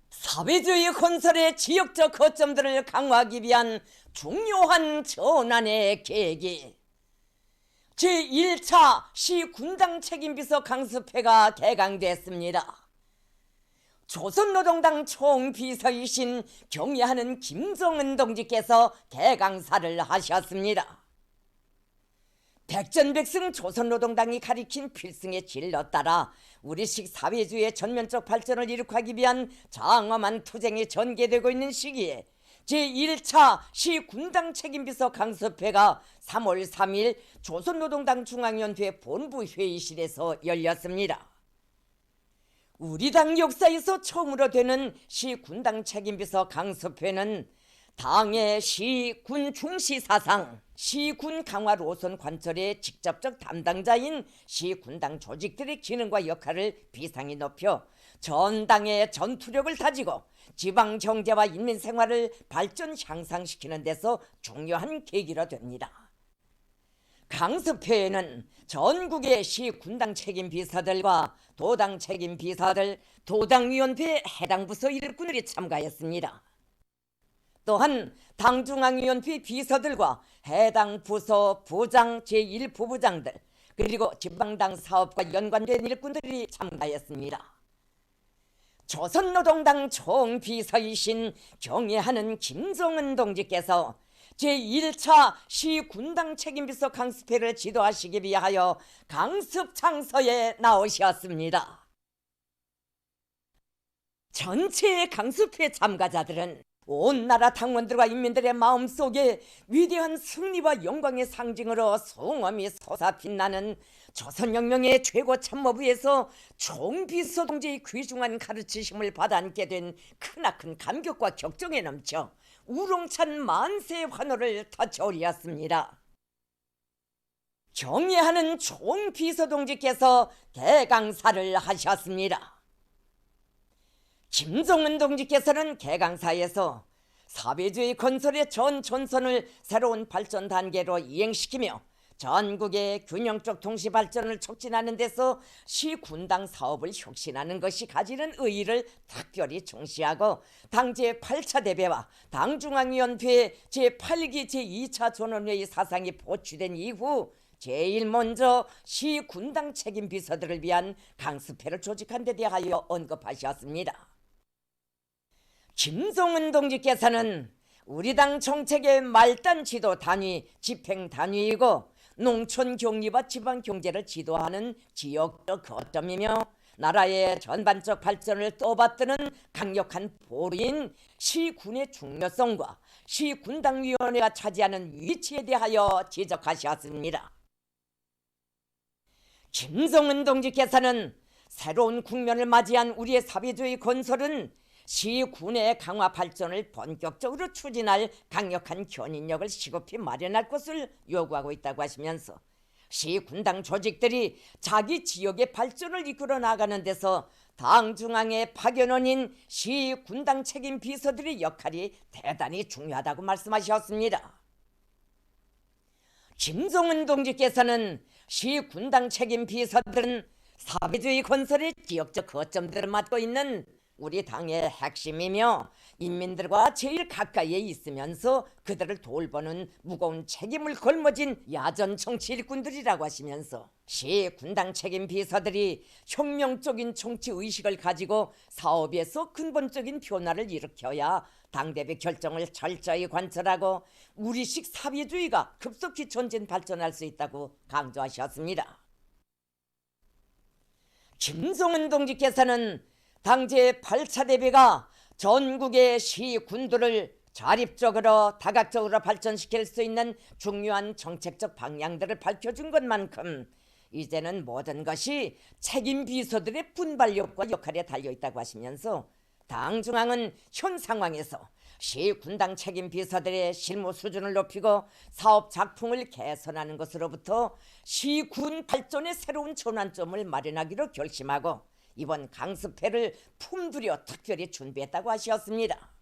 사회주의 건설의 지역적 거점들을 강화하기 위한 중요한 전환의 계기, 제1차 시군당 책임비서 강습회가 개강됐습니다. 조선노동당 총비서이신 경애하는 김정은 동지께서 개강사를 하셨습니다. 백전백승 조선노동당이 가리킨 필승의 진로 따라 우리식 사회주의의 전면적 발전을 이룩하기 위한 장엄한 투쟁이 전개되고 있는 시기에 제1차 시군당 책임비서 강습회가 3월 3일 조선노동당 중앙위원회 본부 회의실에서 열렸습니다. 우리 당 역사에서 처음으로 되는 시군당 책임비서 강습회는 당의 시군 중시 사상, 시군 강화 노선 관철의 직접적 담당자인 시군당 조직들의 기능과 역할을 비상히 높여 전당의 전투력을 다지고 지방 경제와 인민 생활을 발전 향상시키는 데서 중요한 계기로 됩니다. 강습회에는 전국의 시군당 책임 비서들과 도당 책임 비서들, 도당위원회 해당 부서 일꾼들이 참가했습니다. 또한 당중앙위원회 비서들과 해당 부서 부장, 제1부부장들, 그리고 지방당 사업과 연관된 일꾼들이 참가했습니다. 조선노동당 총비서이신 경애하는 김정은 동지께서 제1차 시군당 책임비서 강습회를 지도하시기 위하여 강습장소에 나오셨습니다. 전체 강습회 참가자들은 온 나라 당원들과 인민들의 마음속에 위대한 승리와 영광의 상징으로 성엄이 솟아 빛나는 조선혁명의 최고 참모부에서 총비서 동지의 귀중한 가르치심을 받아안게 된 크나큰 감격과 격정에 넘쳐 우렁찬 만세 환호를 터쳐올렸습니다. 경애하는 총비서 동지께서 개강사를 하셨습니다. 김정은 동지께서는 개강사에서 사회주의 건설의 전 전선을 새로운 발전 단계로 이행시키며 전국의 균형적 동시 발전을 촉진하는 데서 시군당 사업을 혁신하는 것이 가지는 의의를 특별히 중시하고 당 제8차 대회와 당중앙위원회 제8기 제2차 전원회의 사상이 보충된 이후 제일 먼저 시군당 책임 비서들을 위한 강습회를 조직한 데 대하여 언급하셨습니다. 김정은 동지께서는 우리 당 정책의 말단 지도 단위, 집행 단위이고 농촌 경리와 지방 경제를 지도하는 지역적 거점이며 나라의 전반적 발전을 떠받드는 강력한 보루인 시군의 중요성과 시군당위원회가 차지하는 위치에 대하여 지적하셨습니다. 김정은 동지께서는 새로운 국면을 맞이한 우리의 사회주의 건설은 시군의 강화 발전을 본격적으로 추진할 강력한 견인력을 시급히 마련할 것을 요구하고 있다고 하시면서 시군당 조직들이 자기 지역의 발전을 이끌어 나가는 데서 당 중앙의 파견원인 시군당 책임 비서들의 역할이 대단히 중요하다고 말씀하셨습니다. 김정은 동지께서는 시군당 책임 비서들은 사회주의 건설의 지역적 거점들을 맡고 있는 우리 당의 핵심이며 인민들과 제일 가까이에 있으면서 그들을 돌보는 무거운 책임을 걸머진 야전 정치 일꾼들이라고 하시면서 시군당 책임 비서들이 혁명적인 정치 의식을 가지고 사업에서 근본적인 변화를 일으켜야 당대표 결정을 철저히 관철하고 우리식 사회주의가 급속히 전진 발전할 수 있다고 강조하셨습니다. 김정은 동지께서는 당 제8차 대회가 전국의 시군들을 자립적으로 다각적으로 발전시킬 수 있는 중요한 정책적 방향들을 밝혀준 것만큼 이제는 모든 것이 책임 비서들의 분발력과 역할에 달려있다고 하시면서 당 중앙은 현 상황에서 시군당 책임 비서들의 실무 수준을 높이고 사업 작품을 개선하는 것으로부터 시군 발전의 새로운 전환점을 마련하기로 결심하고 이번 강습회를 품들여 특별히 준비했다고 하셨습니다.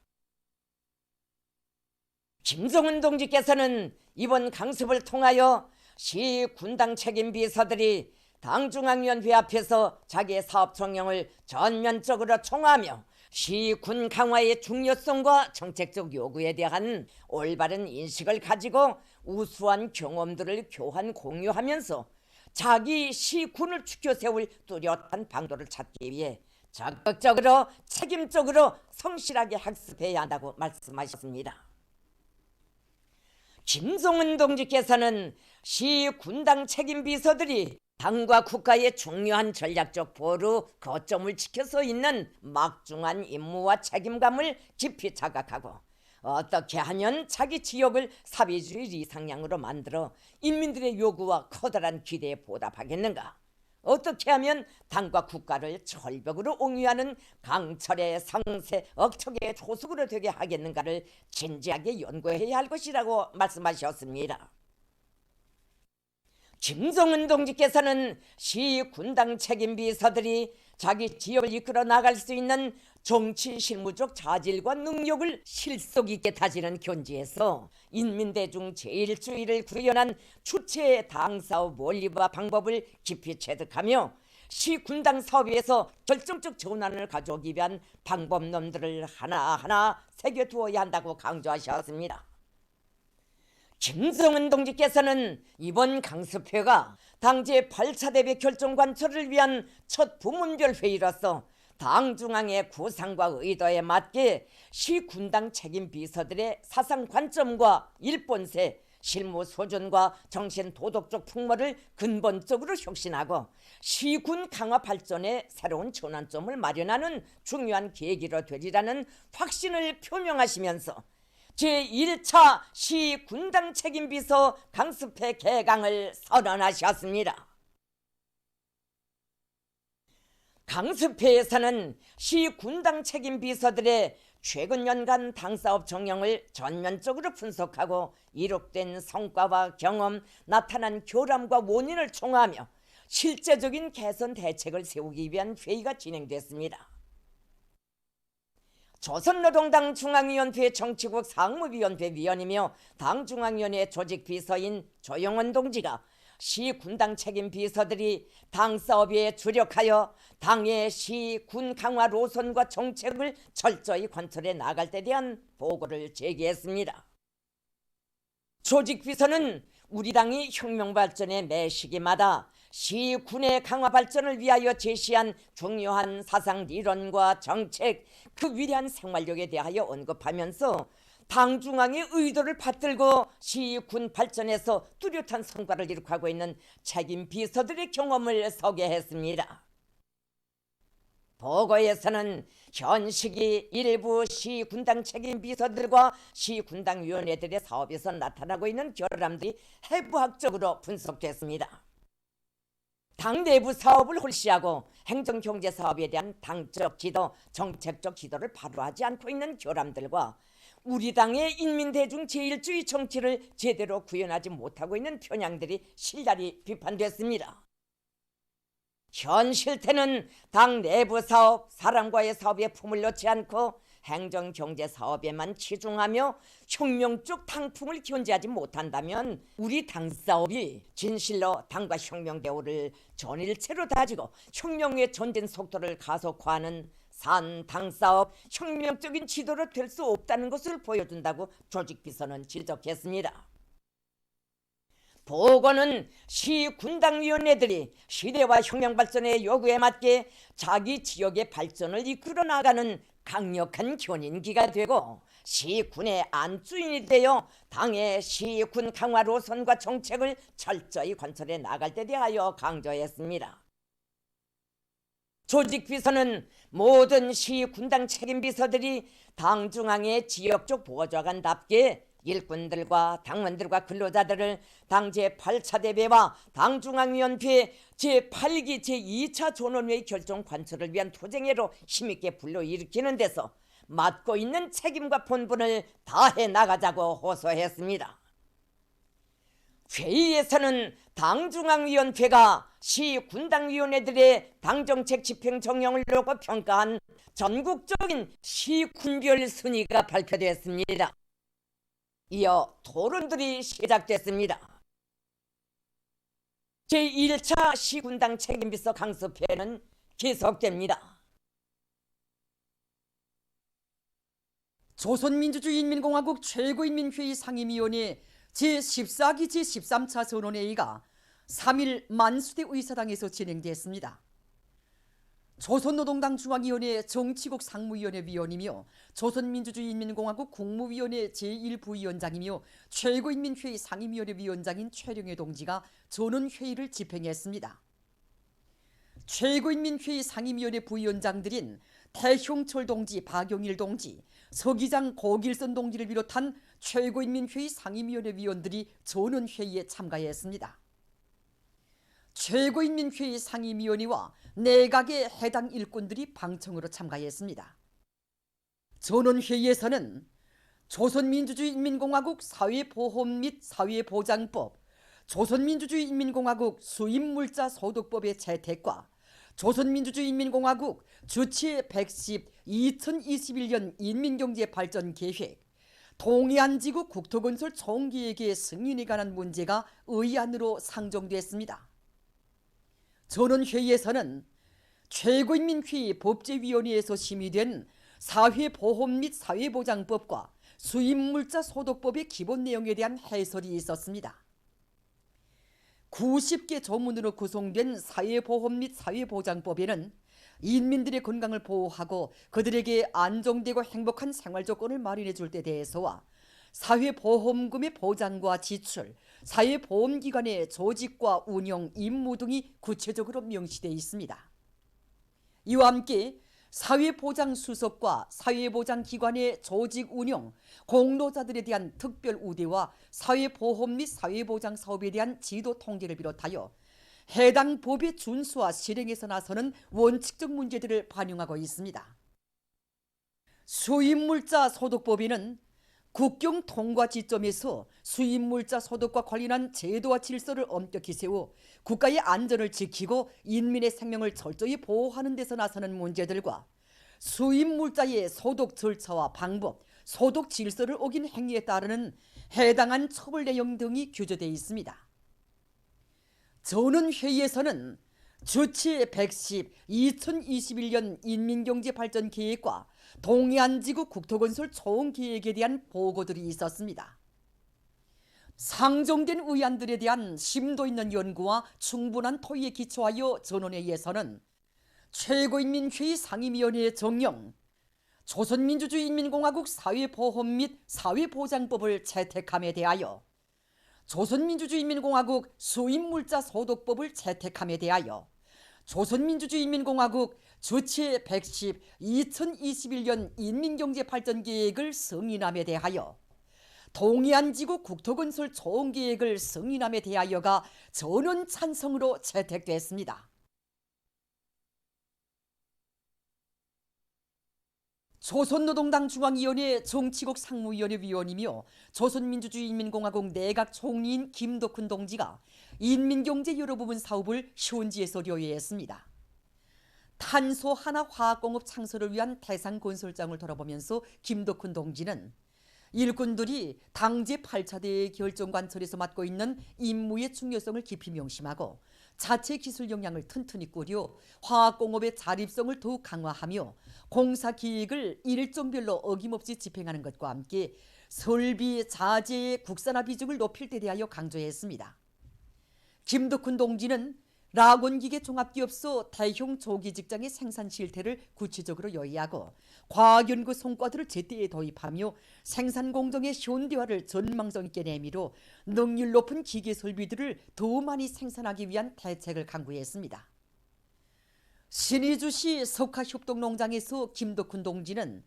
김정은 동지께서는 이번 강습을 통하여 시군당 책임 비서들이 당중앙위원회 앞에서 자기의 사업 총령을 전면적으로 총하며 시 군 강화의 중요성과 정책적 요구에 대한 올바른 인식을 가지고 우수한 경험들을 교환 공유하면서 자기 시군을 지켜 세울 뚜렷한 방도를 찾기 위해 적극적으로 책임적으로 성실하게 학습해야 한다고 말씀하셨습니다. 김성은 동지께서는 시 군당 책임 비서들이 당과 국가의 중요한 전략적 보루 거점을 지켜서 있는 막중한 임무와 책임감을 깊이 자각하고 어떻게 하면 자기 지역을 사회주의 이상향으로 만들어 인민들의 요구와 커다란 기대에 보답하겠는가, 어떻게 하면 당과 국가를 절벽으로 옹유하는 강철의 상세 억척의 조속으로 되게 하겠는가를 진지하게 연구해야 할 것이라고 말씀하셨습니다. 김성은 동지께서는 시 군당 책임 비서들이 자기 지역을 이끌어 나갈 수 있는 정치 실무적 자질과 능력을 실속 있게 다지는 견지에서 인민대중 제1주의를 구현한 주체의 당사업 원리와 방법을 깊이 체득하며 시 군당 사업에서 결정적 전환을 가져오기 위한 방법론들을 하나하나 새겨두어야 한다고 강조하셨습니다. 김성은 동지께서는 이번 강습회가 당 제8차 대회 결정 관철을 위한 첫 부문별 회의로서 당 중앙의 구상과 의도에 맞게 시 군당 책임 비서들의 사상 관점과 일본세, 실무 소존과 정신 도덕적 풍모를 근본적으로 혁신하고 시군 강화 발전의 새로운 전환점을 마련하는 중요한 계기로 되리라는 확신을 표명하시면서 제1차 시 군당 책임 비서 강습회 개강을 선언하셨습니다. 강습회에서는 시 군당 책임 비서들의 최근 연간 당사업 정령을 전면적으로 분석하고 이룩된 성과와 경험, 나타난 교람과 원인을 총화하며 실제적인 개선 대책을 세우기 위한 회의가 진행됐습니다. 조선노동당 중앙위원회 정치국 상무위원회 위원이며 당중앙위원회 조직비서인 조영원 동지가 시 군당 책임 비서들이 당 사업에 주력하여 당의 시 군 강화 노선과 정책을 철저히 관철해 나갈 때 대한 보고를 제기했습니다. 조직비서는 우리 당이 혁명 발전의 매 시기마다 시 군의 강화 발전을 위하여 제시한 중요한 사상 이론과 정책, 그 위대한 생활력에 대하여 언급하면서 당 중앙의 의도를 받들고 시 군 발전에서 뚜렷한 성과를 이룩하고 있는 책임 비서들의 경험을 소개했습니다. 보고에서는 현 시기 일부 시 군당 책임 비서들과 시 군당 위원회들의 사업에서 나타나고 있는 결함들이 해부학적으로 분석됐습니다. 당 내부 사업을 홀시하고 행정경제 사업에 대한 당적 지도, 정책적 지도를 바로하지 않고 있는 결함들과 우리 당의 인민대중 제1주의 정치를 제대로 구현하지 못하고 있는 편향들이 실날이 비판됐습니다. 현 실태는 당 내부 사업, 사람과의 사업에 품을 넣지 않고 행정경제 사업에만 치중하며 혁명적 당풍을 견제하지 못한다면 우리 당 사업이 진실로 당과 혁명 대우를 전일체로 다지고 혁명의 전진 속도를 가속화하는 당 사업, 혁명적인 지도로 될 수 없다는 것을 보여준다고 조직비서는 지적했습니다. 보고는 시 군당위원회들이 시대와 혁명 발전의 요구에 맞게 자기 지역의 발전을 이끌어 나가는 강력한 견인기가 되고 시군의 안주인이 되어 당의 시군 강화 노선과 정책을 철저히 관철해 나갈 데 대하여 강조했습니다. 조직비서는 모든 시군당 책임비서들이 당 중앙의 지역적 보좌관답게 일꾼들과 당원들과 근로자들을 당 제8차 대회와 당 중앙위원회 제8기 제2차 전원회의 결정 관철을 위한 투쟁회로 힘있게 불러일으키는 데서 맡고 있는 책임과 본분을 다해 나가자고 호소했습니다. 회의에서는 당중앙위원회가 시 군당위원회들의 당정책 집행 정령을 놓고 평가한 전국적인 시군별 순위가 발표됐습니다. 이어 토론들이 시작됐습니다. 제1차 시군당 책임비서 강습회는 계속됩니다. 조선민주주의인민공화국 최고인민회의 상임위원회 제14기 제13차 선언회의가 3일 만수대 의사당에서 진행됐습니다. 조선노동당 중앙위원회 정치국 상무위원회 위원이며 조선민주주의인민공화국 국무위원회 제1부위원장이며 최고인민회의 상임위원회 위원장인 최령해 동지가 전원회의를 집행했습니다. 최고인민회의 상임위원회 부위원장들인 태형철 동지, 박용일 동지, 서기장 고길선 동지를 비롯한 최고인민회의 상임위원회 위원들이 전원회의에 참가했습니다. 최고인민회의 상임위원회와 내각의 해당 일꾼들이 방청으로 참가했습니다. 전원회의에서는 조선민주주의인민공화국 사회보험 및 사회보장법, 조선민주주의인민공화국 수입물자 소득법의 채택과 조선민주주의인민공화국 주체 110 2021년 인민경제발전계획, 동해안지구 국토건설 총계획의 승인에 관한 문제가 의안으로 상정됐습니다. 전원회의에서는 최고인민회의 법제위원회에서 심의된 사회보험 및 사회보장법과 수입물자 소득법의 기본 내용에 대한 해설이 있었습니다. 90개 조문으로 구성된 사회보험 및 사회보장법에는 인민들의 건강을 보호하고 그들에게 안정되고 행복한 생활 조건을 마련해 줄 데 대해서와 사회보험금의 보장과 지출, 사회보험기관의 조직과 운영, 임무 등이 구체적으로 명시되어 있습니다. 이와 함께 사회보장수석과 사회보장기관의 조직 운영, 공로자들에 대한 특별 우대와 사회보험 및 사회보장 사업에 대한 지도 통계를 비롯하여 해당 법의 준수와 실행에서 나서는 원칙적 문제들을 반영하고 있습니다. 수입물자 소득법에는 국경 통과 지점에서 수입물자 소득과 관련한 제도와 질서를 엄격히 세워 국가의 안전을 지키고 인민의 생명을 철저히 보호하는 데서 나서는 문제들과 수입물자의 소득 절차와 방법, 소득 질서를 어긴 행위에 따르는 해당한 처벌 내용 등이 규정되어 있습니다. 전원회의에서는 주체 110 2021년 인민경제발전계획과 동해안지구 국토건설 총계획에 대한 보고들이 있었습니다. 상정된 의안들에 대한 심도 있는 연구와 충분한 토의에 기초하여 전원회의에서는 최고인민회의 상임위원회의 정령, 조선민주주의인민공화국 사회보험 및 사회보장법을 채택함에 대하여 조선민주주의인민공화국 수입물자 소득법을 채택함에 대하여 조선민주주의인민공화국 주체 110 2021년 인민경제발전계획을 승인함에 대하여 동해안지구 국토건설 총계획을 승인함에 대하여가 전원 찬성으로 채택됐습니다. 조선노동당 중앙위원회 정치국 상무위원회 위원이며 조선민주주의인민공화국 내각 총리인 김덕훈 동지가 인민경제 여러 부분 사업을 현지에서 료해했습니다. 탄소 하나 화학공업 창설을 위한 대상 건설장을 돌아보면서 김덕훈 동지는 일꾼들이 당제 8차 대회 결정관철에서 맡고 있는 임무의 중요성을 깊이 명심하고 자체 기술 역량을 튼튼히 꾸려 화학공업의 자립성을 더욱 강화하며 공사 기획을 일정별로 어김없이 집행하는 것과 함께 설비, 자재의 국산화 비중을 높일 데 대하여 강조했습니다. 김덕훈 동지는 라곤기계 종합기업소 대형 조기 직장의 생산 실태를 구체적으로 요약하고 과학연구 성과들을 제때에 도입하며 생산 공정의 현대화를 전망성 있게 내밀어 능률 높은 기계 설비들을 더 많이 생산하기 위한 대책을 강구했습니다. 신의주시 석화협동농장에서 김덕훈 동지는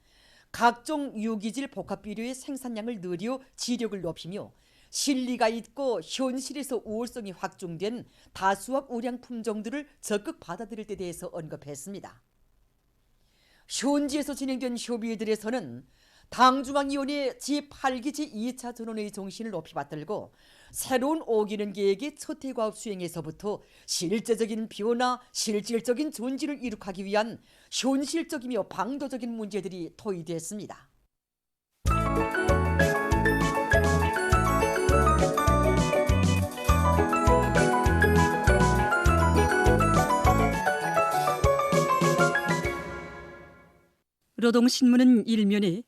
각종 유기질 복합비료의 생산량을 늘려 지력을 높이며 실리가 있고 현실에서 우월성이 확증된 다수학 우량 품종들을 적극 받아들일 데 대해서 언급했습니다. 현지에서 진행된 협의회들에서는 당중앙위원회 제8기 제2차 전원회의 정신을 높이 받들고 새로운 5기년 계획의 첫 해과업 수행에서부터 실제적인 변화, 실질적인 존재를 이룩하기 위한 현실적이며 방도적인 문제들이 토의됐습니다. 노동신문은 일면에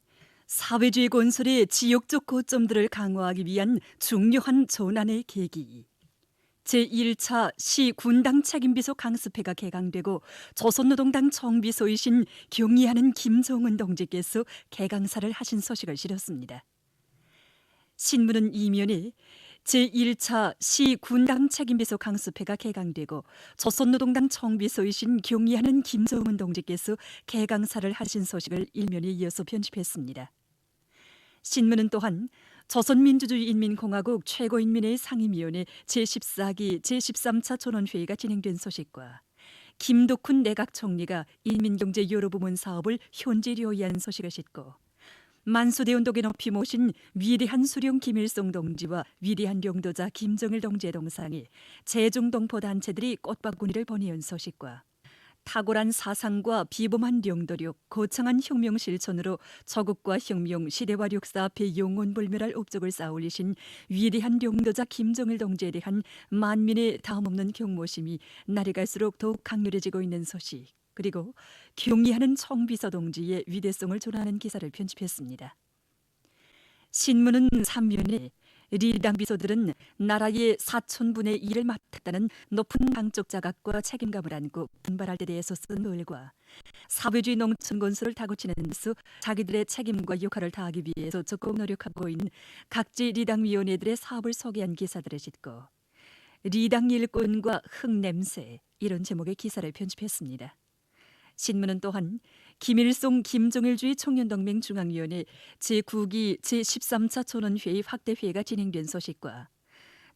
사회주의 건설의 지역적 고점들을 강화하기 위한 중요한 전환의 계기, 제1차 시 군당 책임비서 강습회가 개강되고 조선노동당 정비소이신 경의하는 김정은 동지께서 개강사를 하신 소식을 실었습니다. 신문은 이면에 제1차 시 군당 책임비서 강습회가 개강되고 조선노동당 정비소이신 경의하는 김정은 동지께서 개강사를 하신 소식을 일면에 이어서 편집했습니다. 신문은 또한 조선민주주의인민공화국 최고인민회의 상임위원회 제14기 제13차 전원회의가 진행된 소식과 김덕훈 내각총리가 인민경제여러부문 사업을 현지료의한 소식을 싣고 만수대운동에 높이 모신 위대한 수령 김일성 동지와 위대한領導자 김정일 동지의 동상에 제중동포 단체들이 꽃바구니를 보내온 소식과 탁월한 사상과 비범한領導력, 거창한 혁명 실천으로 조국과 혁명, 시대와 역사 앞에 영원불멸할 업적을 쌓아올리신 위대한領導자 김정일 동지에 대한 만민의 다음없는 경모심이 날이 갈수록 더욱 강렬해지고 있는 소식, 그리고 경의하는 청비서 동지의 위대성을 전하는 기사를 편집했습니다. 신문은 3면에 리당 비서들은 나라의 4천분의 1을 맡았다는 높은 당적 자각과 책임감을 안고 분발할 때 대해서 쓴 글과 사회주의 농촌 건설을 다구치는 데서 자기들의 책임과 역할을 다하기 위해서 적극 노력하고 있는 각지 리당위원회들의 사업을 소개한 기사들을 싣고 리당 일꾼과 흙냄새, 이런 제목의 기사를 편집했습니다. 신문은 또한 김일성 김정일주의 청년동맹 중앙위원회 제9기 제13차 전원회의 확대회의가 진행된 소식과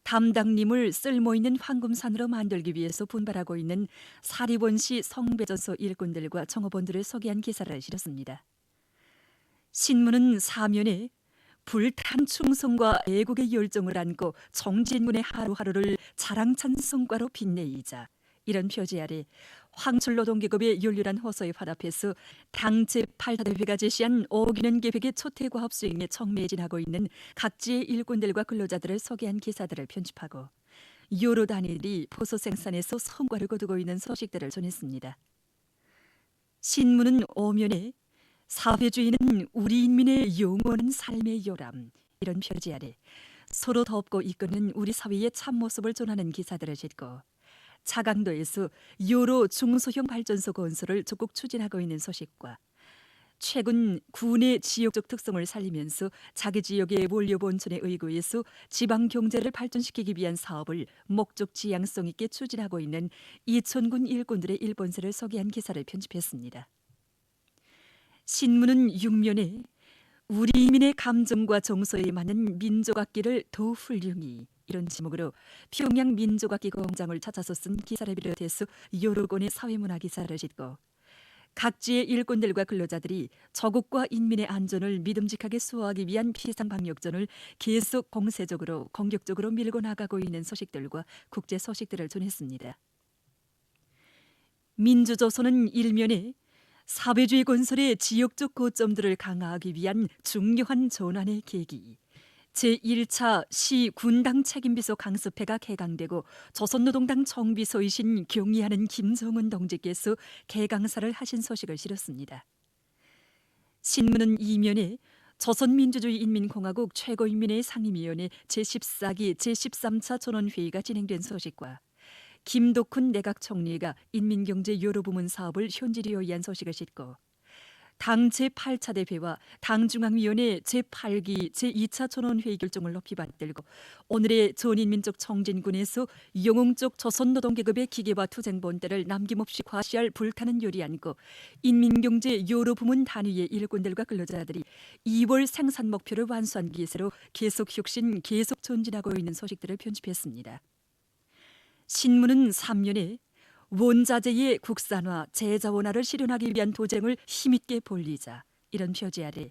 담당님을 쓸모있는 황금산으로 만들기 위해서 분발하고 있는 사리원시 성배전소 일꾼들과 종업원들을 소개한 기사를 실었습니다. 신문은 사면에 불탄 충성과 애국의 열정을 안고 정진군의 하루하루를 자랑찬 성과로 빛내이자, 이런 표지 아래 황철노동계급의 열렬한 호소에 화답해서 당 제8대회가 제시한 어기는 계획의 초태과업 수행에 촉매진하고 있는 각지의 일꾼들과 근로자들을 소개한 기사들을 편집하고 여러 단위들이 포소 생산에서 성과를 거두고 있는 소식들을 전했습니다. 신문은 5면에 사회주의는 우리 인민의 영원한 삶의 요람, 이런 표지 아래 서로 덮고 이끄는 우리 사회의 참모습을 전하는 기사들을 싣고 차강도에서 여러 중소형 발전소 건설을 적극 추진하고 있는 소식과 최근 군의 지역적 특성을 살리면서 자기 지역의 원료 본천에 의거해서 지방 경제를 발전시키기 위한 사업을 목적 지향성 있게 추진하고 있는 이천군 일꾼들의 일본세를 소개한 기사를 편집했습니다. 신문은 6면에 우리 인민의 감정과 정서에 맞는 민족악기를 더 훌륭히, 이런 제목으로 평양 민족악기 공장을 찾아서 쓴 기사를 비롯해서 여러 권의 사회문화 기사를 싣고 각지의 일꾼들과 근로자들이 조국과 인민의 안전을 믿음직하게 수호하기 위한 비상방역전을 계속 공세적으로 공격적으로 밀고 나가고 있는 소식들과 국제 소식들을 전했습니다. 민주조선은 일면에 사회주의 건설의 지역적 고점들을 강화하기 위한 중요한 전환의 계기, 제1차 시 군당 책임비서 강습회가 개강되고 조선노동당 정비소이신 경의하는 김정은 동지께서 개강사를 하신 소식을 실었습니다. 신문은 이면에 조선민주주의인민공화국 최고인민회의 상임위원회 제14기 제13차 전원회의가 진행된 소식과 김덕훈 내각총리가 인민경제여러부문 사업을 현지료의한 소식을 싣고 당 제8차 대회와 당중앙위원회 제8기 제2차 전원회의 결정을 높이 받들고 오늘의 전인민족 청진군에서 영웅적 조선노동계급의 기계화 투쟁 본때를 남김없이 과시할 불타는 요리 안고 인민경제 여러 부문 단위의 일꾼들과 근로자들이 2월 생산 목표를 완수한 기세로 계속 혁신, 계속 전진하고 있는 소식들을 편집했습니다. 신문은 3면에 원자재의 국산화, 재자원화를 실현하기 위한 도쟁을 힘있게 벌리자, 이런 표지 아래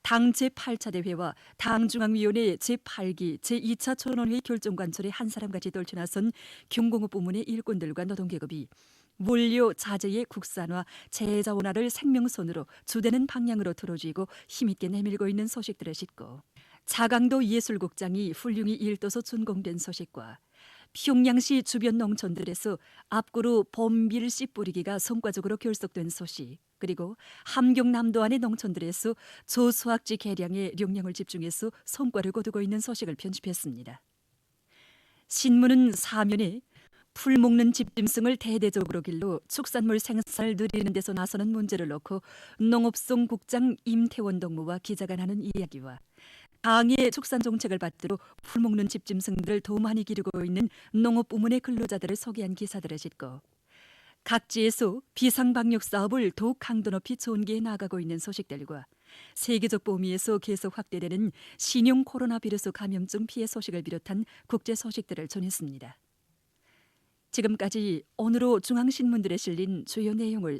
당 제8차 대회와 당중앙위원회 제8기 제2차 전원회의 결정관철에 한 사람같이 떨쳐나선 경공업 부문의 일꾼들과 노동계급이 원료 자재의 국산화, 재자원화를 생명선으로 주되는 방향으로 틀어쥐고 힘있게 내밀고 있는 소식들을 싣고 자강도 예술극장이 훌륭히 일떠서 준공된 소식과 평양시 주변 농촌들에서 앞구로 봄밀 씨 뿌리기가 성과적으로 결속된 소식, 그리고 함경남도 안의 농촌들에서 조수학지 개량에 용량을 집중해서 성과를 거두고 있는 소식을 편집했습니다. 신문은 사면에 풀 먹는 집짐승을 대대적으로 길러 축산물 생산을 늘리는 데서 나서는 문제를 놓고 농업성 국장 임태원 동무와 기자가 나눈 이야기와 강의 축산 정책을 받들어 풀 먹는 집짐승들을 더 많이 기르고 있는 농업 부문의 근로자들을 소개한 기사들을 싣고 각지에서 비상방역 사업을 더욱 강도 높이 전개해 나가고 있는 소식들과 세계적 범위에서 계속 확대되는 신형 코로나 바이러스 감염증 피해 소식을 비롯한 국제 소식들을 전했습니다. 지금까지 오늘로 중앙신문들에 실린 주요 내용을